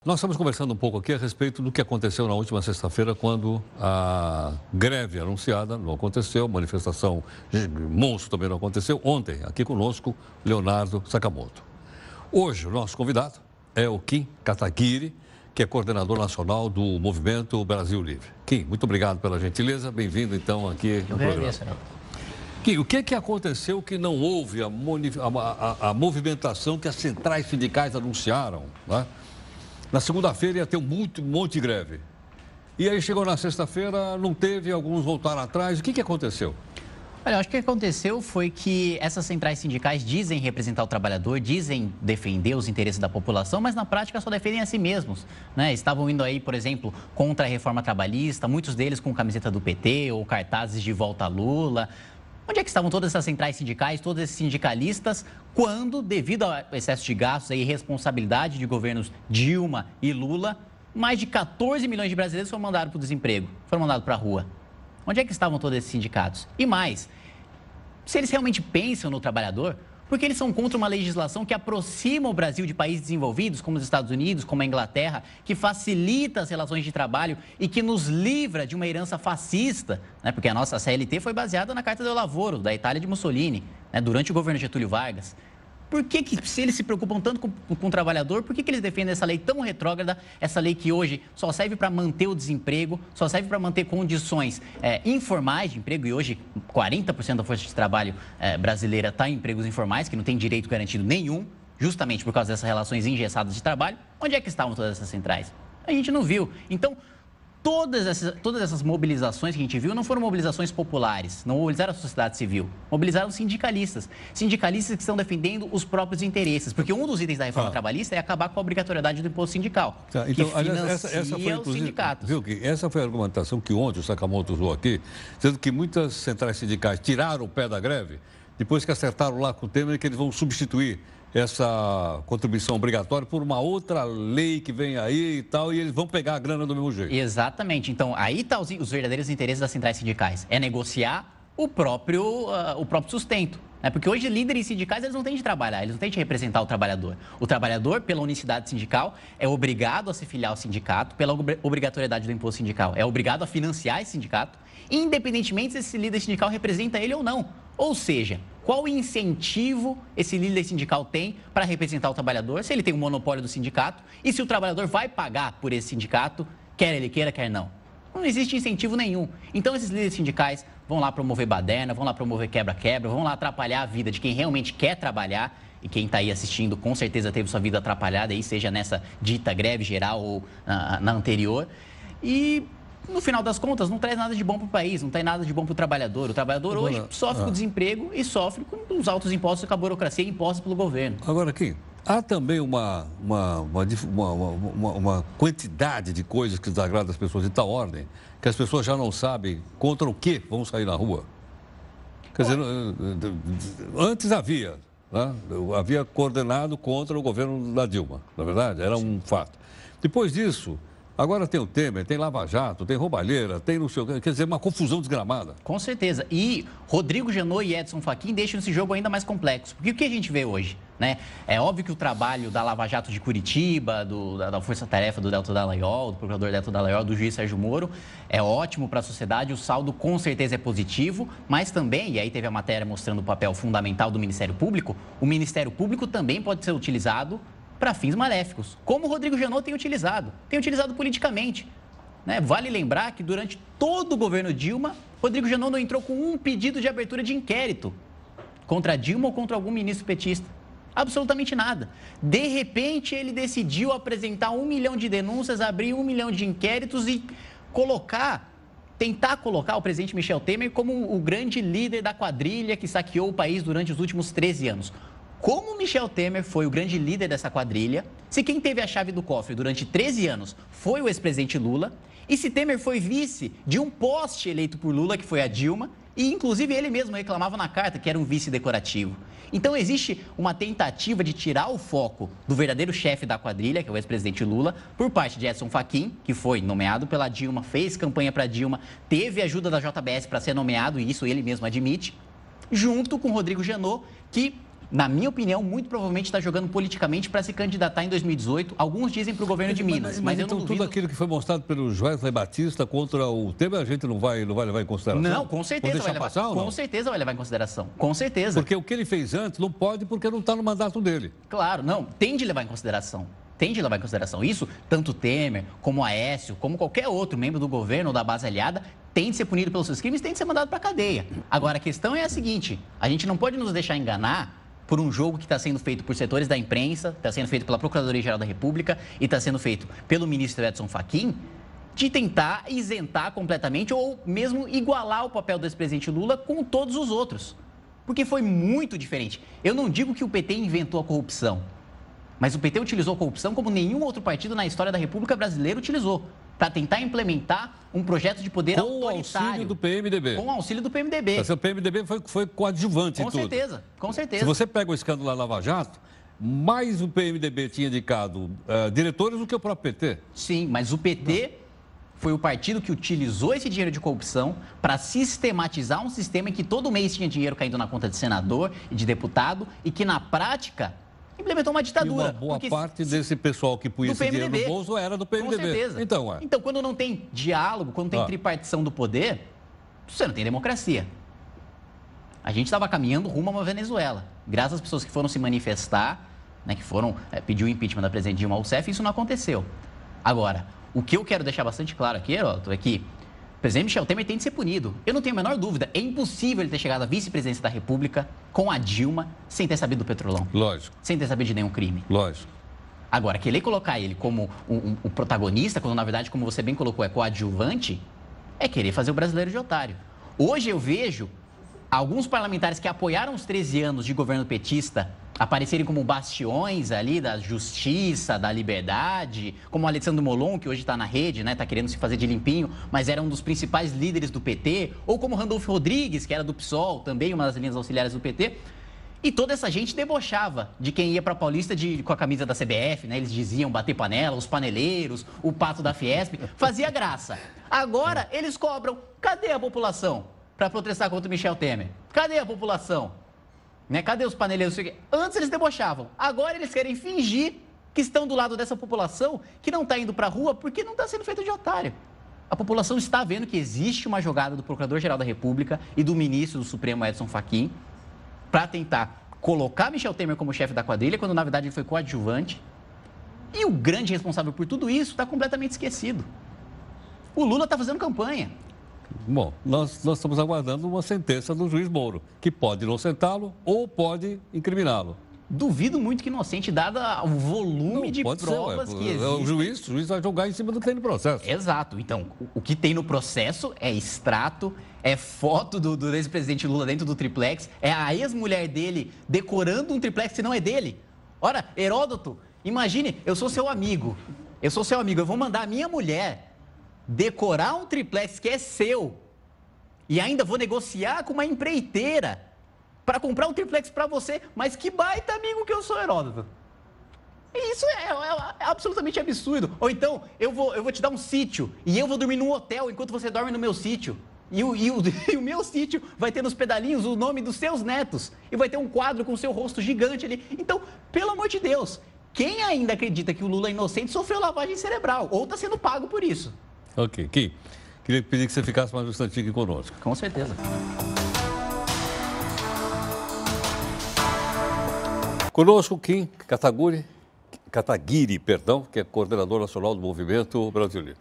Nós estamos conversando um pouco aqui a respeito do que aconteceu na última sexta-feira, quando a greve anunciada não aconteceu, manifestação monstro também não aconteceu. Ontem, aqui conosco, Leonardo Sakamoto. Hoje, o nosso convidado é o Kim Kataguiri, que é coordenador nacional do Movimento Brasil Livre. Kim, muito obrigado pela gentileza. Bem-vindo, então, aqui no programa. Kim, o que aconteceu que não houve a movimentação que as centrais sindicais anunciaram, né? Na segunda-feira ia ter um monte de greve. E aí chegou na sexta-feira, não teve, alguns voltaram atrás. O que aconteceu? Olha, eu acho que o que aconteceu foi que essas centrais sindicais dizem representar o trabalhador, dizem defender os interesses da população, mas na prática só defendem a si mesmos, né? Estavam indo aí, por exemplo, contra a reforma trabalhista, muitos deles com camiseta do PT ou cartazes de volta a Lula. Onde é que estavam todas essas centrais sindicais, todos esses sindicalistas, quando, devido ao excesso de gastos e irresponsabilidade de governos Dilma e Lula, mais de 14 milhões de brasileiros foram mandados para o desemprego, foram mandados para a rua? Onde é que estavam todos esses sindicatos? E mais, se eles realmente pensam no trabalhador, porque eles são contra uma legislação que aproxima o Brasil de países desenvolvidos, como os Estados Unidos, como a Inglaterra, que facilita as relações de trabalho e que nos livra de uma herança fascista, né? Porque a nossa CLT foi baseada na Carta del Lavoro, da Itália de Mussolini, né? Durante o governo Getúlio Vargas. Por que, se eles se preocupam tanto com o trabalhador, por que eles defendem essa lei tão retrógrada, essa lei que hoje só serve para manter o desemprego, só serve para manter condições informais de emprego, e hoje 40% da força de trabalho brasileira está em empregos informais, que não tem direito garantido nenhum, justamente por causa dessas relações engessadas de trabalho? Onde é que estavam todas essas centrais? A gente não viu. Então, todas essas mobilizações que a gente viu não foram mobilizações populares, não mobilizaram a sociedade civil, mobilizaram sindicalistas. Sindicalistas que estão defendendo os próprios interesses, porque um dos itens da reforma trabalhista é acabar com a obrigatoriedade do imposto sindical, então, que financia essa foi, os sindicatos. Viu, que essa foi a argumentação que ontem o Sakamoto usou aqui, dizendo que muitas centrais sindicais tiraram o pé da greve, depois que acertaram lá com o Temer que eles vão substituir essa contribuição obrigatória por uma outra lei que vem aí e tal, e eles vão pegar a grana do mesmo jeito. Exatamente. Então, aí estão os verdadeiros interesses das centrais sindicais. É negociar o próprio sustento. Né? Porque hoje, líderes sindicais, eles não têm de trabalhar, eles não têm de representar o trabalhador. O trabalhador, pela unicidade sindical, é obrigado a se filiar ao sindicato, pela obrigatoriedade do imposto sindical. É obrigado a financiar esse sindicato, independentemente se esse líder sindical representa ele ou não. Ou seja, qual incentivo esse líder sindical tem para representar o trabalhador, se ele tem um monopólio do sindicato e se o trabalhador vai pagar por esse sindicato, quer ele queira, quer não. Não existe incentivo nenhum. Então, esses líderes sindicais vão lá promover baderna, vão lá promover quebra-quebra, vão lá atrapalhar a vida de quem realmente quer trabalhar. E quem está aí assistindo, com certeza teve sua vida atrapalhada, aí, seja nessa dita greve geral ou na anterior. E, no final das contas, não traz nada de bom para o país, não traz nada de bom para o trabalhador. O trabalhador hoje sofre com o desemprego e sofre com os altos impostos, com a burocracia imposta pelo governo. Agora, aqui, há também uma quantidade de coisas que desagradam as pessoas de tal ordem que as pessoas já não sabem contra o que vão sair na rua. Quer dizer, antes havia, né? Havia coordenado contra o governo da Dilma, na verdade, era um fato. Depois disso, agora tem o Temer, tem Lava Jato, tem roubalheira, tem não sei o que, quer dizer, uma confusão desgramada. Com certeza. E Rodrigo Janot e Edson Fachin deixam esse jogo ainda mais complexo. Porque o que a gente vê hoje, né? É óbvio que o trabalho da Lava Jato de Curitiba, da Força Tarefa do Deltan Dallagnol, do procurador Deltan Dallagnol, do juiz Sérgio Moro, é ótimo para a sociedade, o saldo com certeza é positivo, mas também, e aí teve a matéria mostrando o papel fundamental do Ministério Público, o Ministério Público também pode ser utilizado para fins maléficos, como o Rodrigo Janot tem utilizado politicamente. Né? Vale lembrar que durante todo o governo Dilma, Rodrigo Janot não entrou com um pedido de abertura de inquérito contra Dilma ou contra algum ministro petista. Absolutamente nada. De repente, ele decidiu apresentar 1 milhão de denúncias, abrir 1 milhão de inquéritos e tentar colocar o presidente Michel Temer como o grande líder da quadrilha que saqueou o país durante os últimos 13 anos. Como Michel Temer foi o grande líder dessa quadrilha, se quem teve a chave do cofre durante 13 anos foi o ex-presidente Lula, e se Temer foi vice de um poste eleito por Lula, que foi a Dilma, e inclusive ele mesmo reclamava na carta que era um vice decorativo. Então existe uma tentativa de tirar o foco do verdadeiro chefe da quadrilha, que é o ex-presidente Lula, por parte de Edson Fachin, que foi nomeado pela Dilma, fez campanha para Dilma, teve ajuda da JBS para ser nomeado, e isso ele mesmo admite, junto com Rodrigo Janot, que na minha opinião, muito provavelmente está jogando politicamente para se candidatar em 2018. Alguns dizem para o governo de Minas, mas eu não duvido. Tudo aquilo que foi mostrado pelo Wesley Batista contra o Temer, a gente não vai levar em consideração? Não, com certeza vai levar. Com certeza vai levar em consideração. Com certeza. Porque o que ele fez antes não pode porque não está no mandato dele. Claro, não. Tem de levar em consideração. Tem de levar em consideração. Isso, tanto Temer, como Aécio, como qualquer outro membro do governo ou da base aliada, tem de ser punido pelos seus crimes, tem de ser mandado para a cadeia. Agora, a questão é a seguinte, a gente não pode nos deixar enganar por um jogo que está sendo feito por setores da imprensa, está sendo feito pela Procuradoria-Geral da República e está sendo feito pelo ministro Edson Fachin, de tentar isentar completamente ou mesmo igualar o papel do ex-presidente Lula com todos os outros. Porque foi muito diferente. Eu não digo que o PT inventou a corrupção, mas o PT utilizou a corrupção como nenhum outro partido na história da República Brasileira utilizou, para tentar implementar um projeto de poder autoritário. Com o auxílio do PMDB. Com o auxílio do PMDB. O PMDB foi coadjuvante em tudo. Com certeza, com certeza. Se você pega o escândalo da Lava Jato, mais o PMDB tinha indicado diretores do que o próprio PT. Sim, mas o PT foi o partido que utilizou esse dinheiro de corrupção para sistematizar um sistema em que todo mês tinha dinheiro caindo na conta de senador e de deputado e que, na prática, implementou uma ditadura. E uma boa parte desse pessoal que punha esse dinheiro no bolso era do PMDB. Com certeza. Então, quando não tem diálogo, quando tem tripartição do poder, você não tem democracia. A gente estava caminhando rumo a uma Venezuela. Graças às pessoas que foram se manifestar, né, que foram pedir o impeachment da presidente Dilma Rousseff, isso não aconteceu. Agora, o que eu quero deixar bastante claro aqui, Heródoto, é que o presidente Michel Temer tem de ser punido. Eu não tenho a menor dúvida. É impossível ele ter chegado à vice-presidência da República com a Dilma sem ter sabido do Petrolão. Lógico. Sem ter sabido de nenhum crime. Lógico. Agora, querer colocar ele como o protagonista, quando na verdade, como você bem colocou, é coadjuvante, é querer fazer o brasileiro de otário. Hoje eu vejo alguns parlamentares que apoiaram os 13 anos de governo petista aparecerem como bastiões ali da justiça, da liberdade, como o Alessandro Molon, que hoje está na rede, né, está querendo se fazer de limpinho, mas era um dos principais líderes do PT, ou como Randolfo Rodrigues, que era do PSOL, também uma das linhas auxiliares do PT. E toda essa gente debochava de quem ia para a Paulista com a camisa da CBF, né? Eles diziam bater panela, os paneleiros, o pato da Fiesp, fazia graça. Agora eles cobram. Cadê a população para protestar contra o Michel Temer? Cadê a população? Né? Cadê os paneleiros? Antes eles debochavam, agora eles querem fingir que estão do lado dessa população que não está indo para a rua porque não está sendo feito de otário. A população está vendo que existe uma jogada do Procurador-Geral da República e do ministro do Supremo, Edson Fachin, para tentar colocar Michel Temer como chefe da quadrilha, quando na verdade ele foi coadjuvante. E o grande responsável por tudo isso está completamente esquecido. O Lula está fazendo campanha. Bom, nós estamos aguardando uma sentença do juiz Moro, que pode inocentá-lo ou pode incriminá-lo. Duvido muito que inocente, dada o volume de provas que existe. O juiz vai julgar em cima do que tem no processo. Exato. Então, o que tem no processo é extrato, é foto do ex-presidente Lula dentro do triplex, é a ex-mulher dele decorando um triplex que não é dele. Ora, Heródoto, imagine, eu sou seu amigo, eu vou mandar a minha mulher decorar um triplex que é seu e ainda vou negociar com uma empreiteira para comprar um triplex para você, mas que baita amigo que eu sou, Heródoto. Isso é absolutamente absurdo. Ou então, eu vou te dar um sítio e eu vou dormir num hotel enquanto você dorme no meu sítio. E o meu sítio vai ter nos pedalinhos o nome dos seus netos e vai ter um quadro com o seu rosto gigante ali. Então, pelo amor de Deus, quem ainda acredita que o Lula é inocente sofreu lavagem cerebral ou está sendo pago por isso. Ok. Kim, queria pedir que você ficasse mais um instantinho aqui conosco. Com certeza. Conosco, Kim Kataguiri, que é coordenador nacional do Movimento Brasil Livre.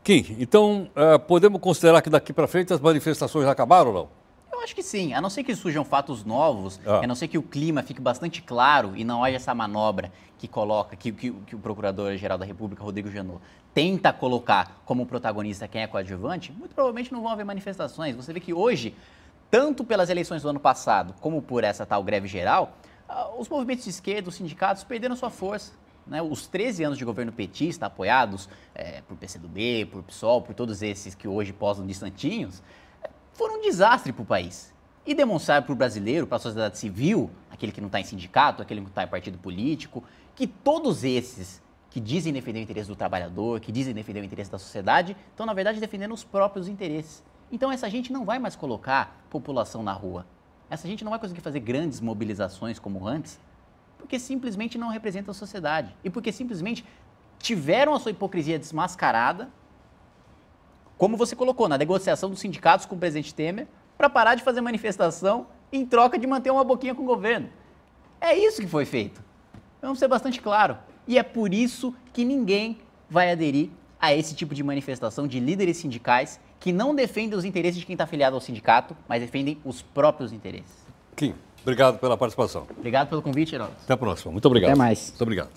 Kim, então, podemos considerar que daqui para frente as manifestações acabaram ou não? Eu acho que sim, a não ser que surjam fatos novos, a não ser que o clima fique bastante claro e não haja essa manobra que coloca, que o Procurador-Geral da República, Rodrigo Janot, tenta colocar como protagonista quem é coadjuvante, muito provavelmente não vão haver manifestações. Você vê que hoje, tanto pelas eleições do ano passado, como por essa tal greve geral, os movimentos de esquerda, os sindicatos, perderam sua força. Né? Os 13 anos de governo petista, apoiados por PCdoB, por PSOL, por todos esses que hoje posam de santinhos, foram um desastre para o país. E demonstrar para o brasileiro, para a sociedade civil, aquele que não está em sindicato, aquele que não está em partido político, que todos esses que dizem defender o interesse do trabalhador, que dizem defender o interesse da sociedade, estão, na verdade, defendendo os próprios interesses. Então, essa gente não vai mais colocar população na rua. essa gente não vai conseguir fazer grandes mobilizações como antes, porque simplesmente não representam a sociedade. E porque simplesmente tiveram a sua hipocrisia desmascarada, como você colocou, na negociação dos sindicatos com o presidente Temer, para parar de fazer manifestação em troca de manter uma boquinha com o governo. É isso que foi feito. Vamos ser bastante claro. E é por isso que ninguém vai aderir a esse tipo de manifestação de líderes sindicais que não defendem os interesses de quem está afiliado ao sindicato, mas defendem os próprios interesses. Kim, obrigado pela participação. Obrigado pelo convite, Heródoto. Até a próxima. Muito obrigado. Até mais. Muito obrigado.